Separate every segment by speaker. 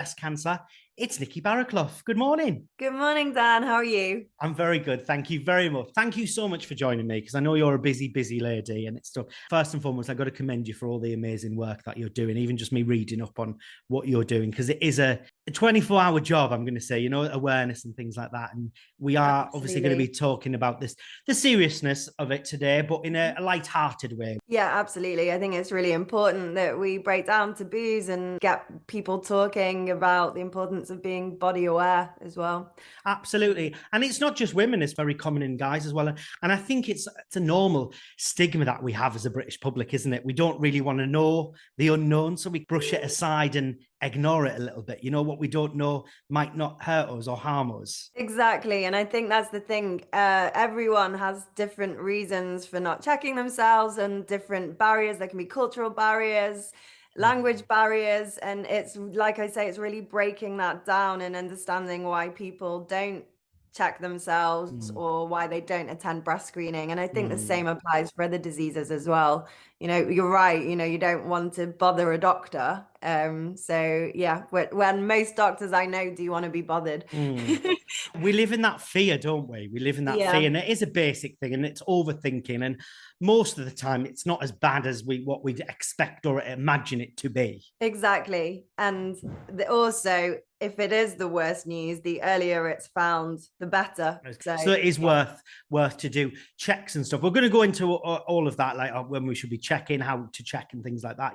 Speaker 1: breast cancer. It's Nikki Barraclough. Good morning.
Speaker 2: Good morning, Dan. How are you?
Speaker 1: I'm very good. Thank you very much. Thank you so much for joining me because I know you're a busy, busy lady and it's stuff. First and foremost, I've got to commend you for all the amazing work that you're doing, even just me reading up on what you're doing, because it is a 24-hour job, I'm going to say, awareness and things like that. And we are obviously going to be
Speaker 2: Absolutely.
Speaker 1: talking about the seriousness of it today, but in a light-hearted way.
Speaker 2: Yeah, absolutely. I think it's really important that we break down taboos and get people talking about the importance of being body aware as well.
Speaker 1: Absolutely. And it's not just women, it's very common in guys as well. And I think it's a normal stigma that we have as a British public, isn't it? We don't really want to know the unknown, so we brush it aside and ignore it a little bit. What we don't know might not hurt us or harm us.
Speaker 2: Exactly. And I think that's the thing. Everyone has different reasons for not checking themselves and different barriers. There can be cultural barriers, language barriers. And it's like I say, it's really breaking that down and understanding why people don't check themselves
Speaker 1: Mm.
Speaker 2: or why they don't attend breast screening. And I think the
Speaker 1: Mm.
Speaker 2: same applies for other diseases as well. You're right, you don't want to bother a doctor. So yeah, when most doctors I know do want to be bothered.
Speaker 1: Mm. We live in that fear, don't we? We live in that fear,
Speaker 2: Yeah,
Speaker 1: and it is a basic thing, and it's overthinking. And most of the time, it's not as bad as what we'd expect or imagine it to be.
Speaker 2: exactly. And also, if it is the worst news, the earlier it's found, the better. So
Speaker 1: So it is
Speaker 2: yeah.
Speaker 1: worth to do checks and stuff. We're going to go into all of that, like when we should be checking, how to check, and things like that.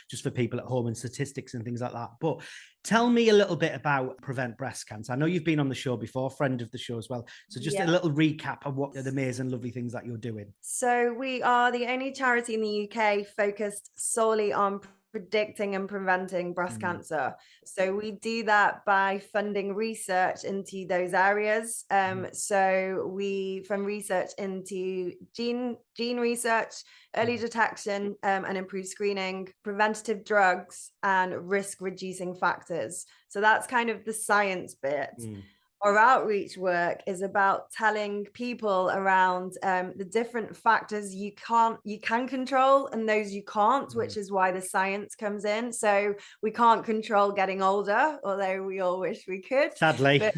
Speaker 1: Just for people at home and statistics and things like that. But tell me a little bit about Prevent Breast Cancer. I know you've been on the show before, friend of the show as well. So just a
Speaker 2: Yeah.
Speaker 1: little recap of what the amazing, lovely things that you're doing.
Speaker 2: So we are the only charity in the UK focused solely on predicting and preventing breast
Speaker 1: Mm.
Speaker 2: cancer. So we do that by funding research into those areas. So we fund research into gene research, early detection, and improved screening, preventative drugs, and risk reducing factors. So that's kind of the science bit.
Speaker 1: Mm.
Speaker 2: Our outreach work is about telling people around the different factors you can control and those you can't, which
Speaker 1: Mm.
Speaker 2: is why the science comes in. So we can't control getting older, although we all wish we could.
Speaker 1: Sadly.
Speaker 2: But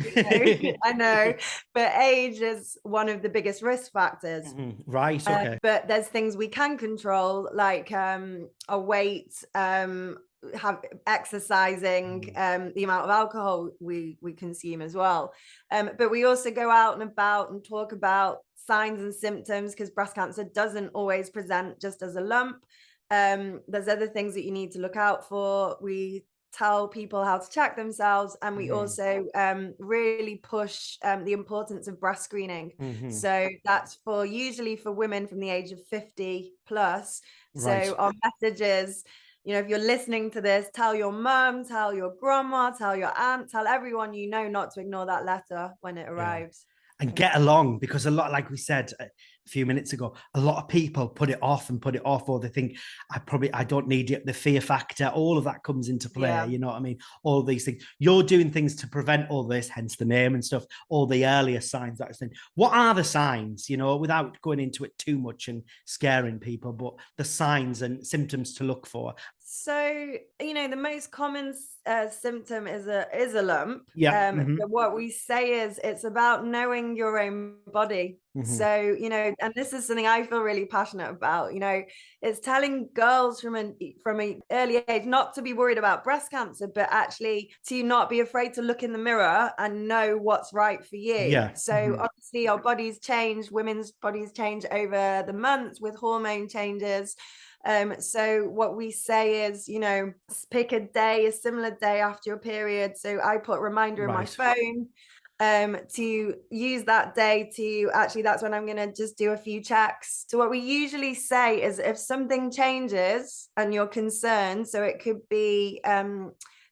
Speaker 2: I know, but age is one of the biggest risk factors.
Speaker 1: Mhm. Right. Okay.
Speaker 2: But there's things we can control, like our weight, have exercising,
Speaker 1: Mm.
Speaker 2: the amount of alcohol we consume as well. But we also go out and about and talk about signs and symptoms, because breast cancer doesn't always present just as a lump. There's other things that you need to look out for. We tell people how to check themselves, and we
Speaker 1: Mm.
Speaker 2: also really push the importance of breast screening.
Speaker 1: Mm-hmm.
Speaker 2: So that's for usually for women from the age of 50 plus.
Speaker 1: Right.
Speaker 2: So our message is, if you're listening to this, tell your mum, tell your grandma, tell your aunt, tell everyone not to ignore that letter when it
Speaker 1: Yeah.
Speaker 2: arrives.
Speaker 1: And get along, because a lot, like we said a few minutes ago, a lot of people put it off and put it off, or they think I don't need it. The fear factor, all of that comes into play.
Speaker 2: Yeah.
Speaker 1: You know what I mean? All these things. You're doing things to prevent all this, hence the name and stuff, all the earlier signs. That thing. What are the signs, without going into it too much and scaring people, but the signs and symptoms to look for?
Speaker 2: So, the most common symptom is a lump.
Speaker 1: Yeah. Mm-hmm.
Speaker 2: But what we say is it's about knowing your own body.
Speaker 1: Mm-hmm.
Speaker 2: So, and this is something I feel really passionate about. It's telling girls from an early age not to be worried about breast cancer, but actually to not be afraid to look in the mirror and know what's right for you.
Speaker 1: Yeah.
Speaker 2: So
Speaker 1: Mm-hmm.
Speaker 2: obviously our bodies change, women's bodies change over the months with hormone changes. So what we say is, pick a day, a similar day after your period. So I put a reminder in my
Speaker 1: Right.
Speaker 2: phone to use that day to actually, that's when I'm going to just do a few checks. So what we usually say is if something changes and you're concerned, so it could be,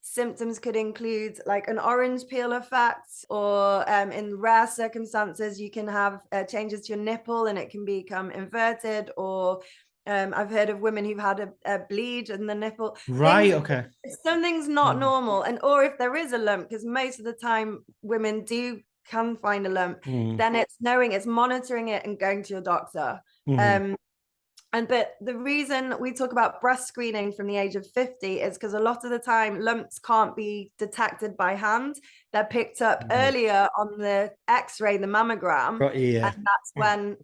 Speaker 2: symptoms could include like an orange peel effect, or in rare circumstances, you can have changes to your nipple and it can become inverted, or I've heard of women who've had a bleed in the nipple.
Speaker 1: Right.
Speaker 2: Things,
Speaker 1: Okay.
Speaker 2: if something's not
Speaker 1: Mm.
Speaker 2: normal, or if there is a lump, because most of the time women can find a lump,
Speaker 1: Mm.
Speaker 2: then it's monitoring it and going to your doctor.
Speaker 1: Mm-hmm.
Speaker 2: Um, But the reason we talk about breast screening from the age of 50 is because a lot of the time lumps can't be detected by hand. They're picked up earlier on the X-ray, the mammogram.
Speaker 1: Right, yeah.
Speaker 2: And that's when,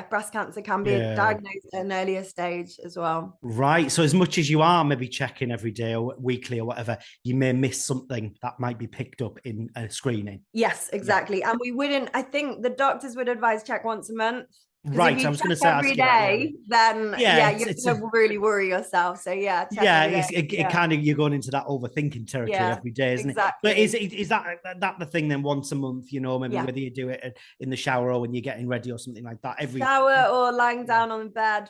Speaker 2: breast cancer can be diagnosed at an earlier stage as well.
Speaker 1: Right. So as much as you are maybe checking every day or weekly or whatever, you may miss something that might be picked up in a screening.
Speaker 2: Yes, exactly. And we wouldn't, I think the doctors would advise check once a month.
Speaker 1: Right. I was going to say
Speaker 2: every day, then you're going to really worry yourself. So check every day.
Speaker 1: It kind of, you're going into that overthinking territory every day, isn't it? But is that the thing then, once a month, you know, maybe whether you do it in the shower or when you're getting ready or something like that, every
Speaker 2: shower or lying down on the bed,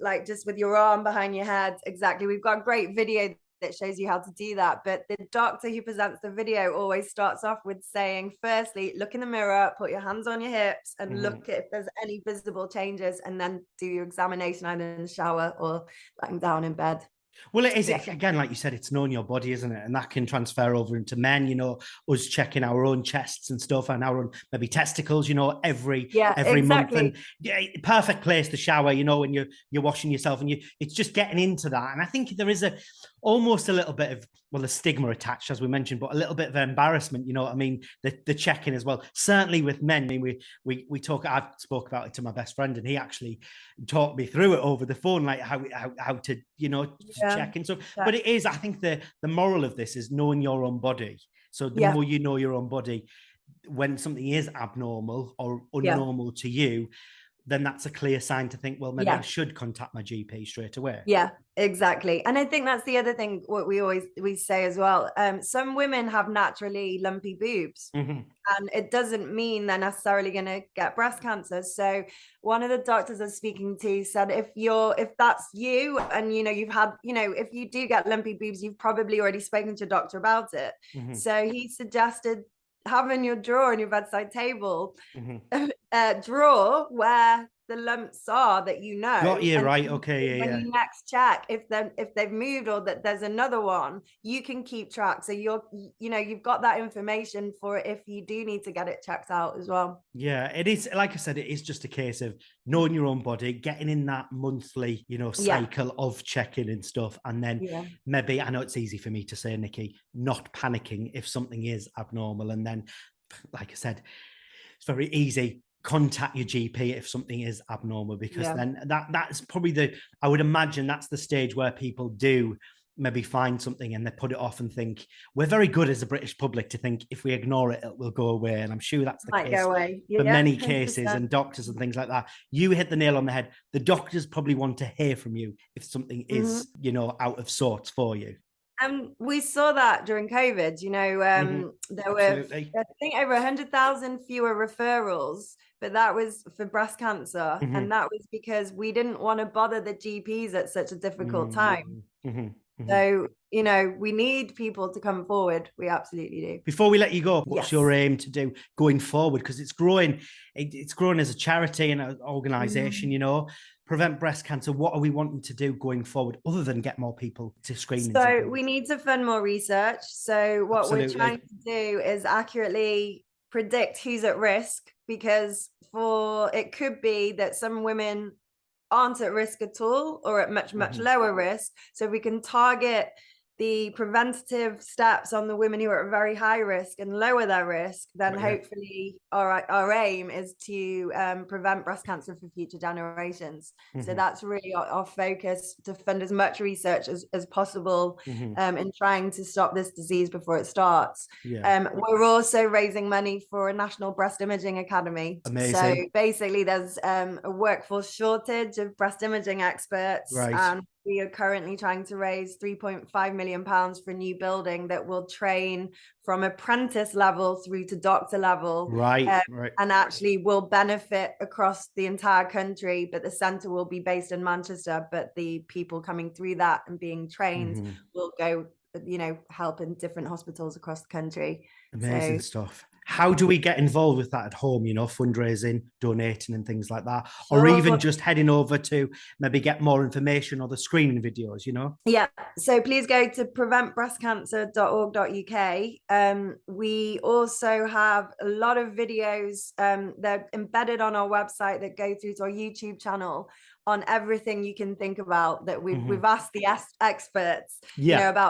Speaker 2: like just with your arm behind your head. Exactly. We've got a great video that shows you how to do that, but the doctor who presents the video always starts off with saying, firstly, look in the mirror, put your hands on your hips and look at if there's any visible changes, and then do your examination either in the shower or lying down in bed.
Speaker 1: Well, it is, again, like you said, it's knowing your body, isn't it? And that can transfer over into men, you know, us checking our own chests and stuff and our own maybe testicles, you know, every month. And perfect place to shower, you know, when you're washing yourself, and it's just getting into that. And I think there is almost a little bit of, well, a stigma attached, as we mentioned, but a little bit of embarrassment, you know what I mean? The checking as well. Certainly with men, I mean, we talk, I've spoke about it to my best friend, and he actually talked me through it over the phone, like how to, you know, check and stuff. But it is, I think the moral of this is knowing your own body. So the more you know your own body, when something is abnormal or unnormal to you, then that's a clear sign to think, well, maybe I should contact my GP straight away.
Speaker 2: Yeah, exactly. And I think that's the other thing, what we say as well. Some women have naturally lumpy boobs, and it doesn't mean they're necessarily going to get breast cancer. So one of the doctors I was speaking to said, if that's you, and you know you've had, you know, if you do get lumpy boobs, you've probably already spoken to your doctor about it. So he suggested having your drawer on your bedside table, drawer where the lumps are that you know.
Speaker 1: Got you, right. Okay,
Speaker 2: when you next check, if they've moved or that there's another one, you can keep track. So you've got that information for if you do need to get it checked out as well.
Speaker 1: Yeah, it is, like I said, it is just a case of knowing your own body, getting in that monthly, you know, cycle of checking and stuff. And then maybe, I know it's easy for me to say, Nikki, not panicking if something is abnormal. And then, like I said, it's very easy. Contact your GP if something is abnormal, because then that's probably I would imagine that's the stage where people do maybe find something and they put it off and think, we're very good as a British public to think if we ignore it, it will go away. And I'm sure that's the case for many cases 100%. And doctors and things like that. You hit the nail on the head. The doctors probably want to hear from you if something is, you know, out of sorts for you.
Speaker 2: We saw that during COVID, you know, there were, I think, over 100,000 fewer referrals, but that was for breast cancer. And that was because we didn't want to bother the GPs at such a difficult time. So, you know, we need people to come forward. We absolutely do.
Speaker 1: Before we let you go, what's your aim to do going forward? Because it's growing as a charity and an organization, you know. Prevent breast cancer. What are we wanting to do going forward other than get more people to screenings?
Speaker 2: So we need to fund more research. So what we're trying to do is accurately predict who's at risk, because it could be that some women aren't at risk at all or at much lower risk. So we can target the preventative steps on the women who are at very high risk and lower their risk, then hopefully our aim is to prevent breast cancer for future generations. So that's really our focus, to fund as much research as possible in trying to stop this disease before it starts. We're also raising money for a National Breast Imaging Academy.
Speaker 1: Amazing.
Speaker 2: So basically there's a workforce shortage of breast imaging experts, and we are currently trying to raise £3.5 million for a new building that will train from apprentice level through to doctor level. And actually will benefit across the entire country, but the centre will be based in Manchester, but the people coming through that and being trained will go, you know, help in different hospitals across the country.
Speaker 1: Amazing stuff. How do we get involved with that at home, fundraising, donating and things like that? Or even
Speaker 2: Sure.
Speaker 1: just heading over to maybe get more information or the screening videos?
Speaker 2: Yeah, so please go to preventbreastcancer.org.uk. We also have a lot of videos that are embedded on our website that go through to our YouTube channel on everything you can think about that we've asked the experts,
Speaker 1: Yeah.
Speaker 2: about